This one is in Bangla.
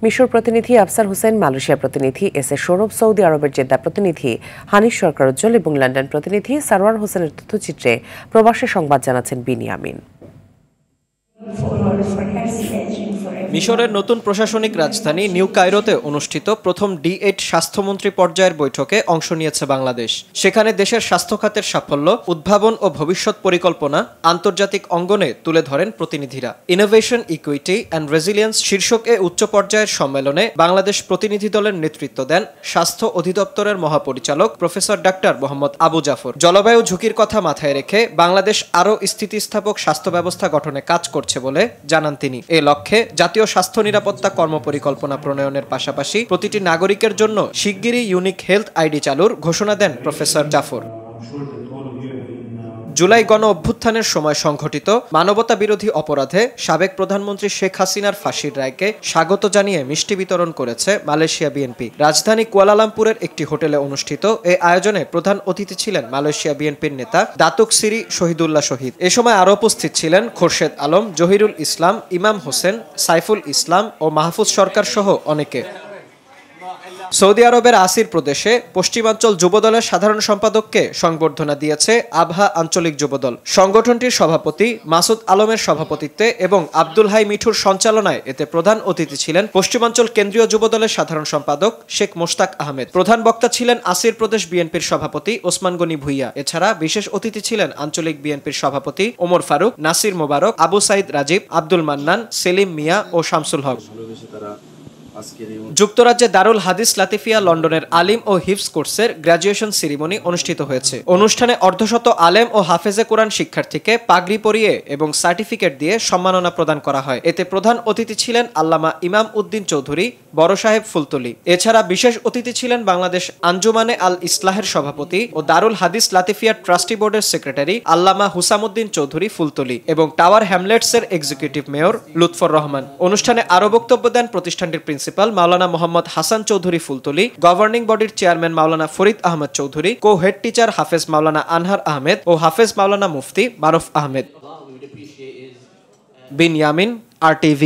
মিশর প্রতিনিধি আফসার হোসেন, মালয়েশিয়া প্রতিনিধি এস এ সৌরভ, সৌদি আরবের জেদ্দা প্রতিনিধি হানিফ সরকার উজ্জ্বল এবং লন্ডন প্রতিনিধি সারওয়ার হোসেনের তথ্যচিত্রে প্রবাসী সংবাদ জানাচ্ছেন বিনিয়ামিন। মিশরের নতুন প্রশাসনিক রাজধানী নিউ কায়রোতে অনুষ্ঠিত প্রথম D8 স্বাস্থ্যমন্ত্রী পর্যায়ের বৈঠকে অংশ নিয়েছে বাংলাদেশ। সেখানে দেশের স্বাস্থ্য খাতের সাফল্য, উদ্ভাবন ও ভবিষ্যৎ পরিকল্পনা আন্তর্জাতিক অঙ্গনে তুলে ধরেন প্রতিনিধিরা। ইনোভেশন, ইকুইটি অ্যান্ড রেজিলিয়েন্স শীর্ষক এ উচ্চ পর্যায়ের সম্মেলনে বাংলাদেশ প্রতিনিধি দলের নেতৃত্ব দেন স্বাস্থ্য অধিদপ্তরের মহাপরিচালক প্রফেসর ডাক্তার মোহাম্মদ আবু জাফর। জলবায়ু ঝুঁকির কথা মাথায় রেখে বাংলাদেশ আরও স্থিতিস্থাপক স্বাস্থ্য ব্যবস্থা গঠনে কাজ করছে বলে জানান তিনি। এ লক্ষ্যে জাতীয় স্বাস্থ্য নিরাপত্তা কর্মপরিকল্পনা প্রণয়নের পাশাপাশি প্রতিটি নাগরিকের জন্য শিগগিরই ইউনিক হেলথ আইডি চালুর ঘোষণা দেন প্রফেসর জাফর। জুলাই গণ অভ্যুত্থানের সময় সংঘটিত মানবতা বিরোধী অপরাধে সাবেক প্রধানমন্ত্রী শেখ হাসিনার ফাঁসির রায়কে স্বাগত জানিয়ে মিষ্টি বিতরণ করেছে মালয়েশিয়া বিএনপি। রাজধানী কুয়ালালামপুরের একটি হোটেলে অনুষ্ঠিত এ আয়োজনে প্রধান অতিথি ছিলেন মালয়েশিয়া বিএনপির নেতা দাতুক সিরি শহীদুল্লাহ শহীদ। এ সময় আরও উপস্থিত ছিলেন খোরশেদ আলম, জহিরুল ইসলাম, ইমাম হোসেন, সাইফুল ইসলাম ও মাহফুজ সরকার সহ অনেকে। সৌদি আরবের আসির প্রদেশে পশ্চিমাঞ্চল যুবদলের সাধারণ সম্পাদককে সংবর্ধনা দিয়েছে আবহা আঞ্চলিক যুবদল। সংগঠনটির সভাপতি মাসুদ আলমের সভাপতিত্বে এবং আব্দুল হাই মিঠুর সঞ্চালনায় এতে প্রধান অতিথি ছিলেন পশ্চিমাঞ্চল কেন্দ্রীয় যুবদলের সাধারণ সম্পাদক শেখ মোশতাক আহমেদ। প্রধান বক্তা ছিলেন আসির প্রদেশ বিএনপির সভাপতি ওসমান গনি ভুইয়া। এছাড়া বিশেষ অতিথি ছিলেন আঞ্চলিক বিএনপির সভাপতি ওমর ফারুক, নাসির মোবারক, আবু সাইদ রাজীব, আব্দুল মান্নান, সেলিম মিয়া ও শামসুল হক। যুক্তরাজ্যে দারুল হাদিস লাতিফিয়া লন্ডনের আলিম ও হিফজ কোর্সের গ্র্যাজুয়েশন সেরিমনি অনুষ্ঠিত হয়েছে। অনুষ্ঠানে অর্ধশত আলেম ও হাফেজে কোরআন শিক্ষার্থীকে পাগড়ি পরিয়ে এবং সার্টিফিকেট দিয়ে সম্মাননা প্রদান করা হয়। এতে প্রধান অতিথি ছিলেন আল্লামা ইমাম উদ্দিন চৌধুরী, বড় সাহেব ফুলতলি। এছাড়া বিশেষ অতিথি ছিলেন বাংলাদেশ আঞ্জুমানে আল ইসলাহের সভাপতি ও দারুল হাদিস লাতিফিয়া ট্রাস্টি বোর্ডের সেক্রেটারি আল্লামা হুসামুদ্দিন চৌধুরী ফুলতলি এবং টাওয়ার হ্যামলেটসের এক্সিকিউটিভ মেয়র লুৎফর রহমান। অনুষ্ঠানে আরও বক্তব্য দেন প্রতিষ্ঠানটির প্রিন্সিপাল মাওলানা মোহাম্মদ হাসান চৌধুরী ফুলতলি, গভর্নিং বডির chairman Maulana Farid Ahmad Chowdhury, co head teacher Hafez Maulana আনহার আহমেদ ও হাফেজ মাওলানা মুফতি মারুফ আহমেদ। বিনিয়ামিন, RTV।